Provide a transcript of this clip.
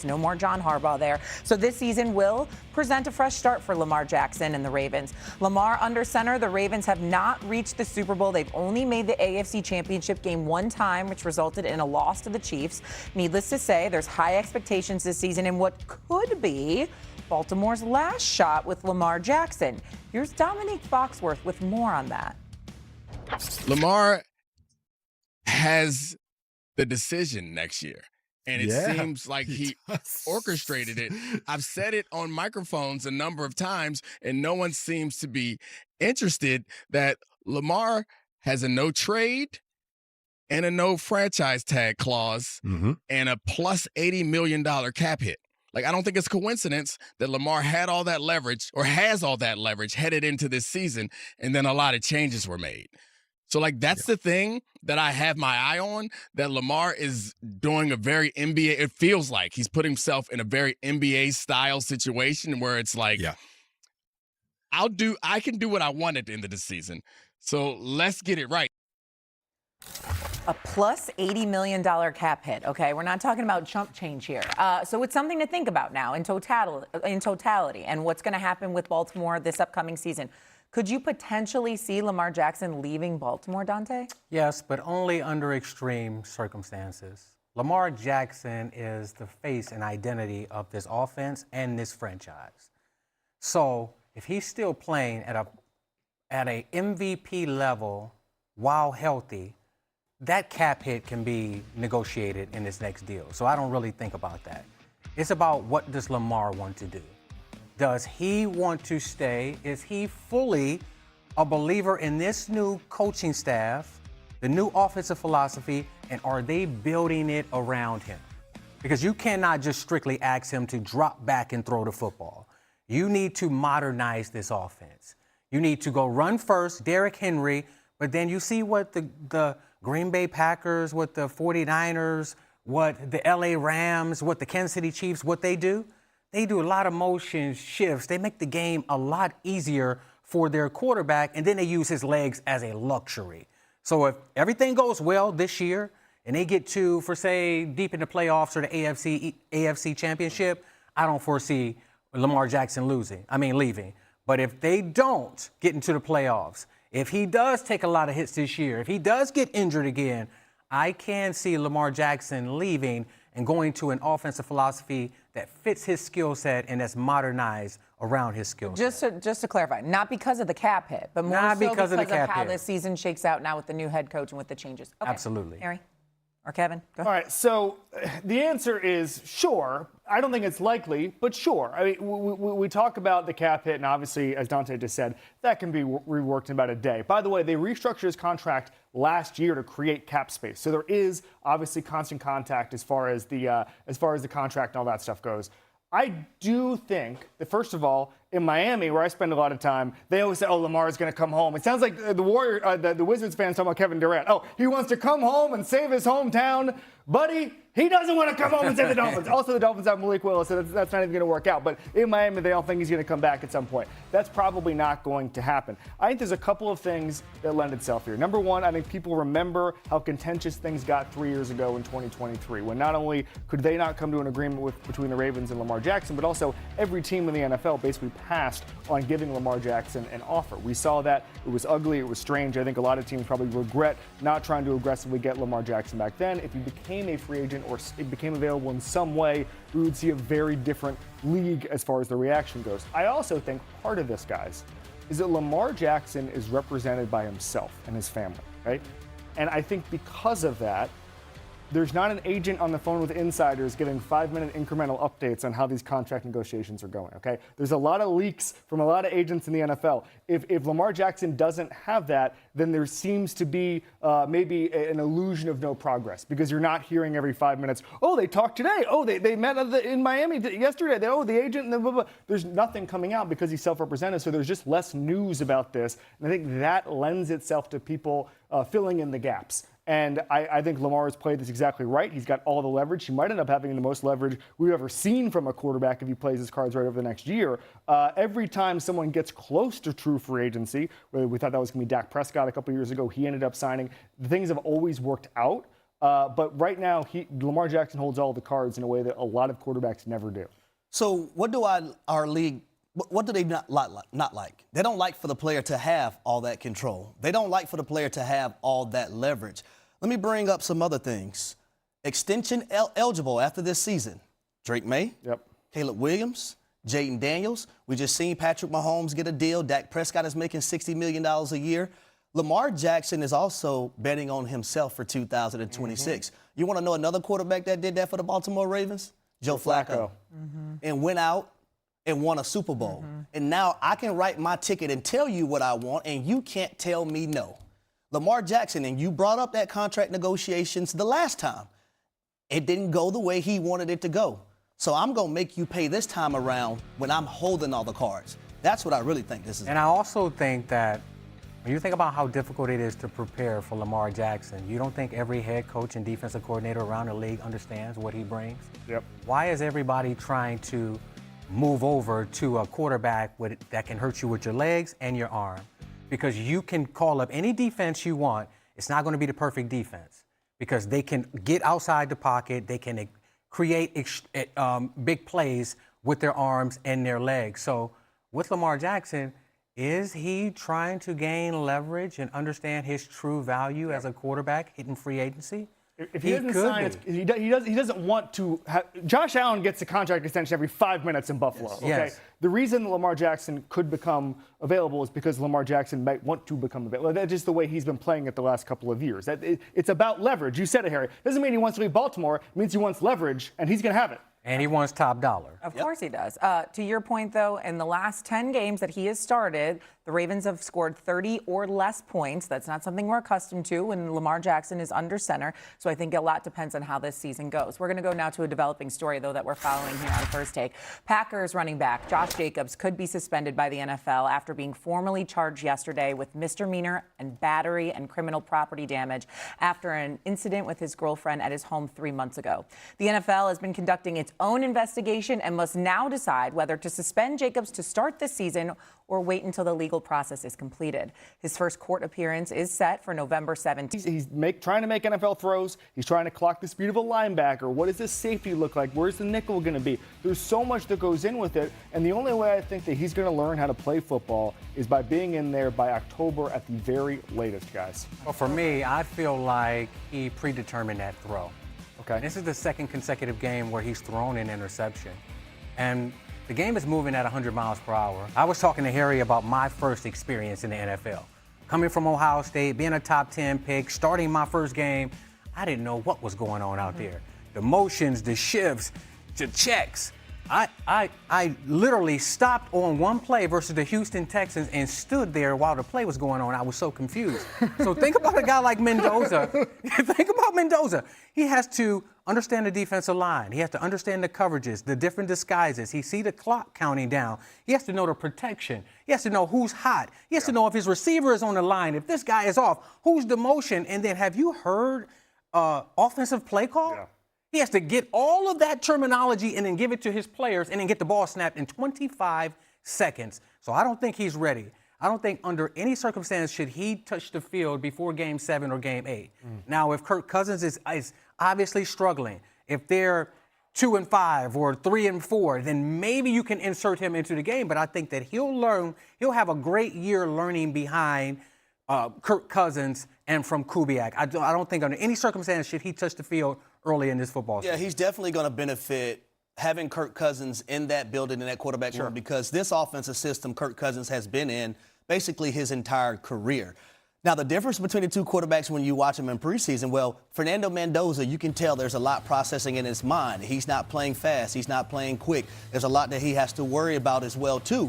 No more John Harbaugh there. So this season will present a fresh start for Lamar Jackson and the Ravens. Lamar under center, the Ravens have not reached the Super Bowl. They've only made the AFC Championship game one time, which resulted in a loss to the Chiefs. Needless to say, there's high expectations this season in what could be Baltimore's last shot with Lamar Jackson. Here's Dominique Foxworth with more on that. Lamar has the decision next year. And it seems like he orchestrated it. I've said it on microphones a number of times, and no one seems to be interested that Lamar has a no trade and a no franchise tag clause and a plus $80 million cap hit. Like, I don't think it's coincidence that Lamar had all that leverage or has all that leverage headed into this season, and then a lot of changes were made. So, like, that's the thing that I have my eye on, that Lamar is doing a very NBA. It feels like he's put himself in a very NBA-style situation where it's like, I can do what I want at the end of the season. So let's get it right. A plus $80 million cap hit, okay? We're not talking about chump change here. So it's something to think about now in totality and what's going to happen with Baltimore this upcoming season. Could you potentially see Lamar Jackson leaving Baltimore, Dante? Yes, but only under extreme circumstances. Lamar Jackson is the face and identity of this offense and this franchise. So if he's still playing at a MVP level while healthy, that cap hit can be negotiated in this next deal. So I don't really think about that. It's about what does Lamar want to do. Does he want to stay? Is he fully a believer in this new coaching staff, the new offensive philosophy, and are they building it around him? Because you cannot just strictly ask him to drop back and throw the football. You need to modernize this offense. You need to go run first, Derrick Henry, but then you see what the Green Bay Packers, what the 49ers, what the LA Rams, what the Kansas City Chiefs, what they do. They do a lot of motion shifts. They make the game a lot easier for their quarterback, and then they use his legs as a luxury. So if everything goes well this year and they get to, for say, deep in the playoffs or the AFC Championship, I don't foresee Lamar Jackson leaving. But if they don't get into the playoffs, if he does take a lot of hits this year, if he does get injured again, I can see Lamar Jackson leaving and going to an offensive philosophy that fits his skill set and that's modernized around his skill set. Just to clarify, not because of the cap hit, but more because of how this season shakes out now with the new head coach and with the changes. Okay. Absolutely. Harry or Kevin, go ahead. All right, so the answer is sure. I don't think it's likely, but sure. I mean, we talk about the cap hit, and obviously, as Dante just said, that can be reworked in about a day. By the way, they restructured his contract last year to create cap space. So there is obviously constant contact as far as the contract and all that stuff goes. I do think that, first of all, in Miami, where I spend a lot of time, they always say, oh, Lamar's going to come home. It sounds like the Wizards fans talking about Kevin Durant. Oh, he wants to come home and save his hometown. Buddy, he doesn't want to come home and save the Dolphins. Also, the Dolphins have Malik Willis, so that's not even going to work out. But in Miami, they all think he's going to come back at some point. That's probably not going to happen. I think there's a couple of things that lend itself here. Number one, I think people remember how contentious things got 3 years ago in 2023, when not only could they not come to an agreement between the Ravens and Lamar Jackson, but also every team in the NFL basically passed on giving Lamar Jackson an offer. We saw that. It was ugly. It was strange. I think a lot of teams probably regret not trying to aggressively get Lamar Jackson back then. If he became a free agent or it became available in some way, we would see a very different league as far as the reaction goes. I also think part of this, guys, is that Lamar Jackson is represented by himself and his family, right? And I think because of that, there's not an agent on the phone with insiders giving 5-minute incremental updates on how these contract negotiations are going, okay? There's a lot of leaks from a lot of agents in the NFL. If Lamar Jackson doesn't have that, then there seems to be maybe an illusion of no progress, because you're not hearing every 5 minutes, oh, they talked today. Oh, they met in Miami yesterday. The agent, and blah, blah, blah. There's nothing coming out because he's self-represented, so there's just less news about this. And I think that lends itself to people filling in the gaps. And I think Lamar has played this exactly right. He's got all the leverage. He might end up having the most leverage we've ever seen from a quarterback if he plays his cards right over the next year. Every time someone gets close to true free agency, whether we thought that was going to be Dak Prescott a couple years ago, he ended up signing. Things have always worked out. But right now, Lamar Jackson holds all the cards in a way that a lot of quarterbacks never do. So what do our league, what do they not like? They don't like for the player to have all that control. They don't like for the player to have all that leverage. Let me bring up some other things. Extension eligible after this season. Drake May, Caleb Williams, Jaden Daniels. We just seen Patrick Mahomes get a deal. Dak Prescott is making $60 million a year. Lamar Jackson is also betting on himself for 2026. You want to know another quarterback that did that for the Baltimore Ravens? Joe Flacco. And went out and won a Super Bowl. And now I can write my ticket and tell you what I want, and you can't tell me no. Lamar Jackson, and you brought up that contract negotiations the last time. It didn't go the way he wanted it to go. So I'm going to make you pay this time around when I'm holding all the cards. That's what I really think this is. And I also think that when you think about how difficult it is to prepare for Lamar Jackson, you don't think every head coach and defensive coordinator around the league understands what he brings? Why is everybody trying to move over to a quarterback that can hurt you with your legs and your arm? Because you can call up any defense you want. It's not going to be the perfect defense because they can get outside the pocket. They can create big plays with their arms and their legs. So with Lamar Jackson, is he trying to gain leverage and understand his true value as a quarterback hitting free agency? If he doesn't sign, he doesn't want to. Josh Allen gets a contract extension every 5 minutes in Buffalo. Yes. Okay, Yes. The reason Lamar Jackson could become available is because Lamar Jackson might want to become available. That's just the way he's been playing it the last couple of years. It's about leverage. You said it, Harry. Doesn't mean he wants to leave Baltimore. It means he wants leverage, and he's going to have it. And he wants top dollar. Of course he does. To your point, though, in the last 10 games that he has started, the Ravens have scored 30 or less points. That's not something we're accustomed to when Lamar Jackson is under center. So I think a lot depends on how this season goes. We're going to go now to a developing story, though, that we're following here on First Take. Packers running back Josh Jacobs could be suspended by the NFL after being formally charged yesterday with misdemeanor and battery and criminal property damage after an incident with his girlfriend at his home 3 months ago. The NFL has been conducting its own investigation and must now decide whether to suspend Jacobs to start this season or wait until the legal process is completed. His first court appearance is set for November 17th. He's trying to make NFL throws. He's trying to clock the speed of a linebacker. What does this safety look like? Where's the nickel going to be? There's so much that goes in with it. And the only way I think that he's going to learn how to play football is by being in there by October at the very latest, guys. Well, for me, I feel like he predetermined that throw. Okay. This is the second consecutive game where he's thrown an interception. And the game is moving at 100 miles per hour. I was talking to Harry about my first experience in the NFL. Coming from Ohio State, being a top 10 pick, starting my first game, I didn't know what was going on out there. The motions, the shifts, the checks. I literally stopped on one play versus the Houston Texans and stood there while the play was going on. I was so confused. So think about a guy like Mendoza. Think about Mendoza. He has to understand the defensive line. He has to understand the coverages, the different disguises. He see the clock counting down. He has to know the protection. He has to know who's hot. He has to know if his receiver is on the line, if this guy is off, who's the motion. And then have you heard offensive play call? Yeah. He has to get all of that terminology and then give it to his players and then get the ball snapped in 25 seconds. So I don't think he's ready. I don't think under any circumstance should he touch the field before Game 7 or Game 8. Now, if Kirk Cousins is obviously struggling, if they're 2-5 or 3-4, then maybe you can insert him into the game. But I think that he'll have a great year learning behind Kirk Cousins and from Kubiak. I don't think under any circumstance should he touch the field early in this football season. Yeah, he's definitely going to benefit having Kirk Cousins in that building, in that quarterback room, because this offensive system Kirk Cousins has been in basically his entire career. Now, the difference between the two quarterbacks when you watch them in preseason, well, Fernando Mendoza, you can tell there's a lot processing in his mind. He's not playing fast. He's not playing quick. There's a lot that he has to worry about as well, too.